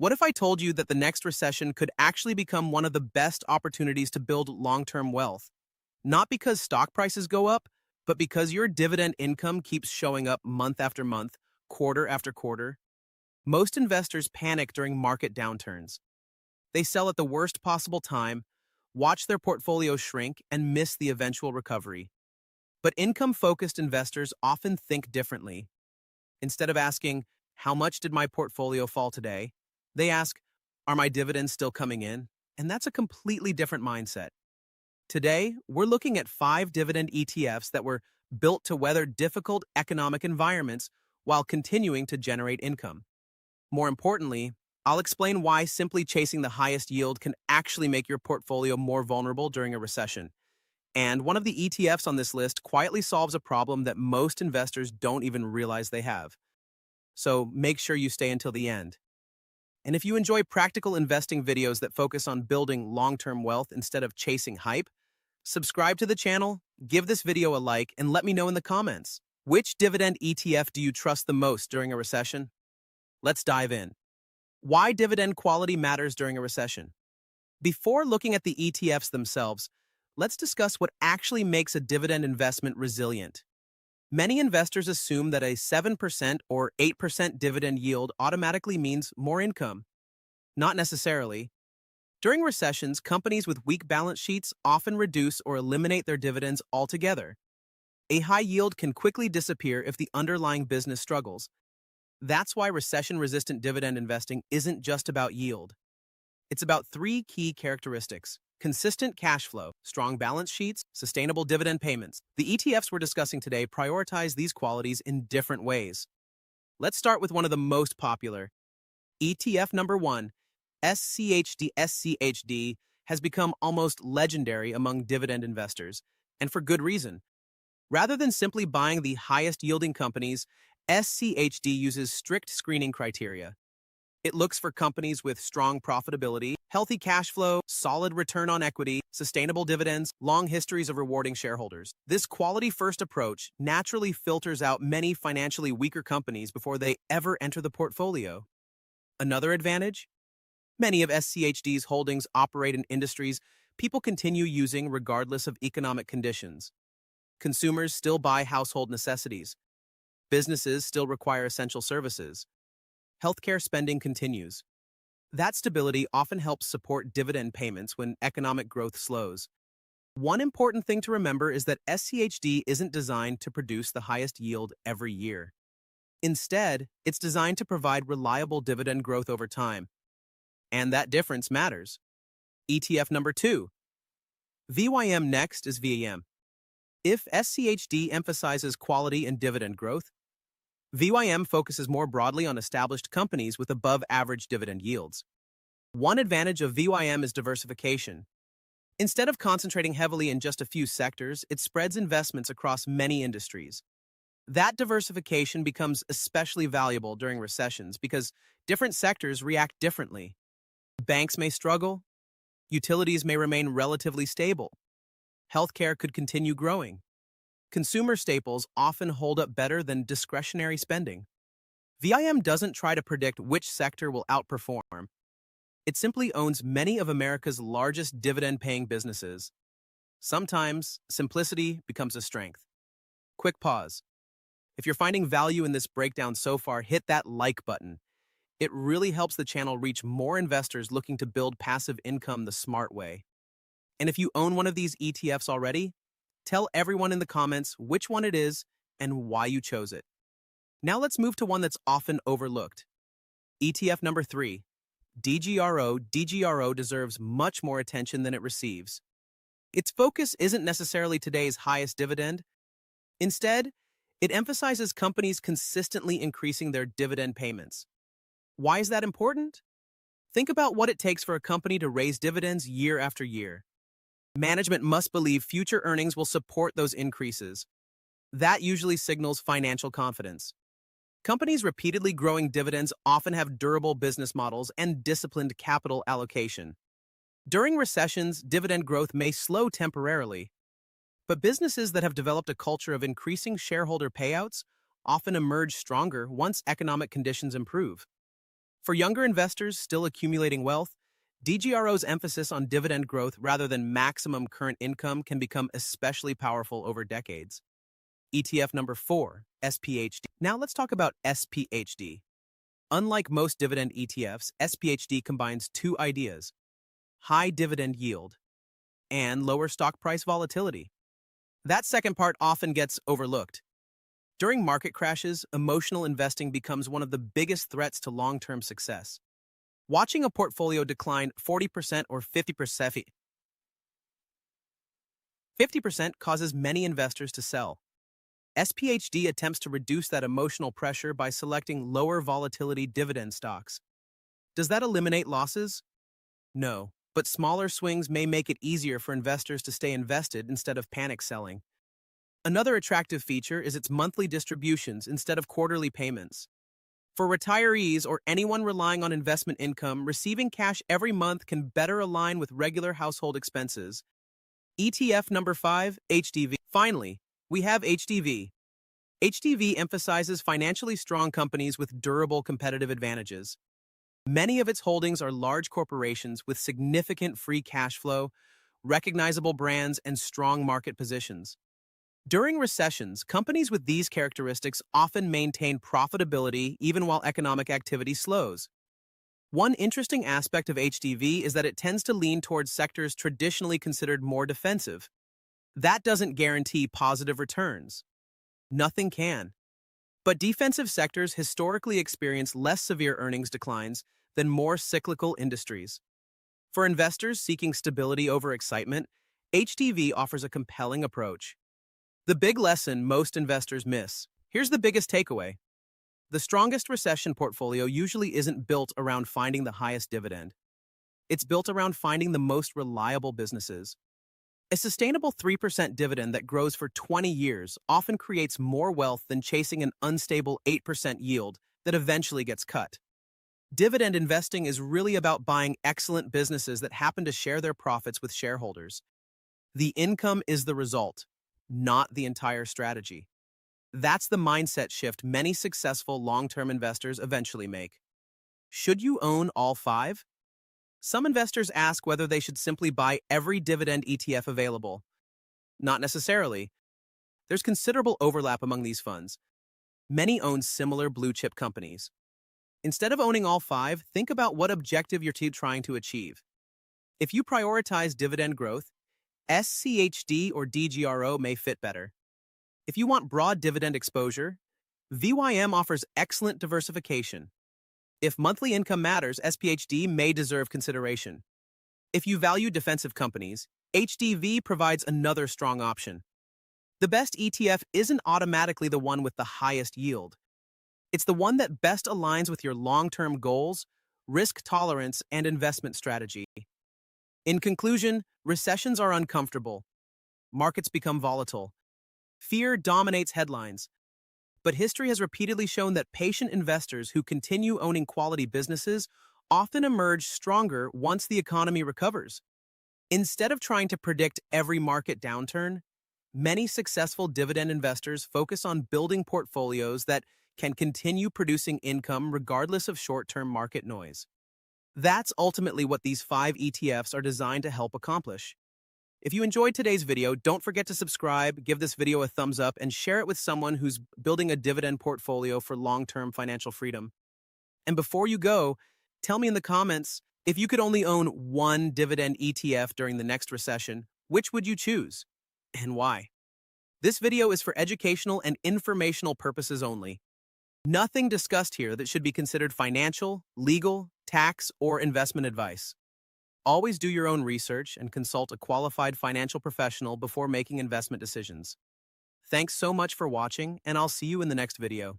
What if I told you that the next recession could actually become one of the best opportunities to build long-term wealth? Not because stock prices go up, but because your dividend income keeps showing up month after month, quarter after quarter. Most investors panic during market downturns. They sell at the worst possible time, watch their portfolio shrink, and miss the eventual recovery. But income-focused investors often think differently. Instead of asking, how much did my portfolio fall today? They ask, are my dividends still coming in? And that's a completely different mindset. Today, we're looking at 5 dividend ETFs that were built to weather difficult economic environments while continuing to generate income. More importantly, I'll explain why simply chasing the highest yield can actually make your portfolio more vulnerable during a recession. And one of the ETFs on this list quietly solves a problem that most investors don't even realize they have. So make sure you stay until the end. And if you enjoy practical investing videos that focus on building long-term wealth instead of chasing hype, subscribe to the channel, give this video a like, and let me know in the comments. Which dividend ETF do you trust the most during a recession? Let's dive in. Why dividend quality matters during a recession. Before looking at the ETFs themselves, let's discuss what actually makes a dividend investment resilient. Many investors assume that a 7% or 8% dividend yield automatically means more income. Not necessarily. During recessions, companies with weak balance sheets often reduce or eliminate their dividends altogether. A high yield can quickly disappear if the underlying business struggles. That's why recession-resistant dividend investing isn't just about yield. It's about 3 key characteristics: consistent cash flow, strong balance sheets, sustainable dividend payments. The ETFs we're discussing today prioritize these qualities in different ways. Let's start with one of the most popular. ETF number 1, SCHD. SCHD has become almost legendary among dividend investors, and for good reason. Rather than simply buying the highest-yielding companies, SCHD uses strict screening criteria. It looks for companies with strong profitability, healthy cash flow, solid return on equity, sustainable dividends, long histories of rewarding shareholders. This quality-first approach naturally filters out many financially weaker companies before they ever enter the portfolio. Another advantage? Many of SCHD's holdings operate in industries people continue using regardless of economic conditions. Consumers still buy household necessities. Businesses still require essential services. Healthcare spending continues. That stability often helps support dividend payments when economic growth slows. One important thing to remember is that SCHD isn't designed to produce the highest yield every year. Instead, it's designed to provide reliable dividend growth over time. And that difference matters. ETF number 2. VYM next is VAM. If SCHD emphasizes quality and dividend growth, VYM focuses more broadly on established companies with above-average dividend yields. One advantage of VYM is diversification. Instead of concentrating heavily in just a few sectors, it spreads investments across many industries. That diversification becomes especially valuable during recessions because different sectors react differently. Banks may struggle, utilities may remain relatively stable, healthcare could continue growing. Consumer staples often hold up better than discretionary spending. VIM doesn't try to predict which sector will outperform. It simply owns many of America's largest dividend-paying businesses. Sometimes, simplicity becomes a strength. Quick pause. If you're finding value in this breakdown so far, hit that like button. It really helps the channel reach more investors looking to build passive income the smart way. And if you own one of these ETFs already, tell everyone in the comments which one it is and why you chose it. Now let's move to one that's often overlooked. ETF number 3, DGRO. DGRO deserves much more attention than it receives. Its focus isn't necessarily today's highest dividend. Instead, it emphasizes companies consistently increasing their dividend payments. Why is that important? Think about what it takes for a company to raise dividends year after year. Management must believe future earnings will support those increases. That usually signals financial confidence. Companies repeatedly growing dividends often have durable business models and disciplined capital allocation. During recessions, dividend growth may slow temporarily, but businesses that have developed a culture of increasing shareholder payouts often emerge stronger once economic conditions improve. For younger investors still accumulating wealth, DGRO's emphasis on dividend growth rather than maximum current income can become especially powerful over decades. ETF number 4, SPHD. Now let's talk about SPHD. Unlike most dividend ETFs, SPHD combines two ideas: high dividend yield and lower stock price volatility. That second part often gets overlooked. During market crashes, emotional investing becomes one of the biggest threats to long-term success. Watching a portfolio decline 40% or 50% causes many investors to sell. SPHD attempts to reduce that emotional pressure by selecting lower volatility dividend stocks. Does that eliminate losses? No, but smaller swings may make it easier for investors to stay invested instead of panic selling. Another attractive feature is its monthly distributions instead of quarterly payments. For retirees or anyone relying on investment income, receiving cash every month can better align with regular household expenses. ETF number 5, HDV. Finally, we have HDV. HDV emphasizes financially strong companies with durable competitive advantages. Many of its holdings are large corporations with significant free cash flow, recognizable brands, and strong market positions. During recessions, companies with these characteristics often maintain profitability even while economic activity slows. One interesting aspect of HDV is that it tends to lean towards sectors traditionally considered more defensive. That doesn't guarantee positive returns. Nothing can. But defensive sectors historically experience less severe earnings declines than more cyclical industries. For investors seeking stability over excitement, HDV offers a compelling approach. The big lesson most investors miss. Here's the biggest takeaway. The strongest recession portfolio usually isn't built around finding the highest dividend. It's built around finding the most reliable businesses. A sustainable 3% dividend that grows for 20 years often creates more wealth than chasing an unstable 8% yield that eventually gets cut. Dividend investing is really about buying excellent businesses that happen to share their profits with shareholders. The income is the result, not the entire strategy. That's the mindset shift many successful long-term investors eventually make. Should you own all 5? Some investors ask whether they should simply buy every dividend ETF available. Not necessarily. There's considerable overlap among these funds. Many own similar blue-chip companies. Instead of owning all 5, think about what objective you're trying to achieve. If you prioritize dividend growth, SCHD or DGRO may fit better. If you want broad dividend exposure, VYM offers excellent diversification. If monthly income matters, SPHD may deserve consideration. If you value defensive companies, HDV provides another strong option. The best ETF isn't automatically the one with the highest yield. It's the one that best aligns with your long-term goals, risk tolerance, and investment strategy. In conclusion, recessions are uncomfortable. Markets become volatile. Fear dominates headlines. But history has repeatedly shown that patient investors who continue owning quality businesses often emerge stronger once the economy recovers. Instead of trying to predict every market downturn, many successful dividend investors focus on building portfolios that can continue producing income regardless of short-term market noise. That's ultimately what these 5 ETFs are designed to help accomplish. If you enjoyed today's video, don't forget to subscribe, give this video a thumbs up, and share it with someone who's building a dividend portfolio for long-term financial freedom. And before you go, tell me in the comments, if you could only own one dividend ETF during the next recession, which would you choose? And why? This video is for educational and informational purposes only. Nothing discussed here that should be considered financial, legal, tax, or investment advice. Always do your own research and consult a qualified financial professional before making investment decisions. Thanks so much for watching, and I'll see you in the next video.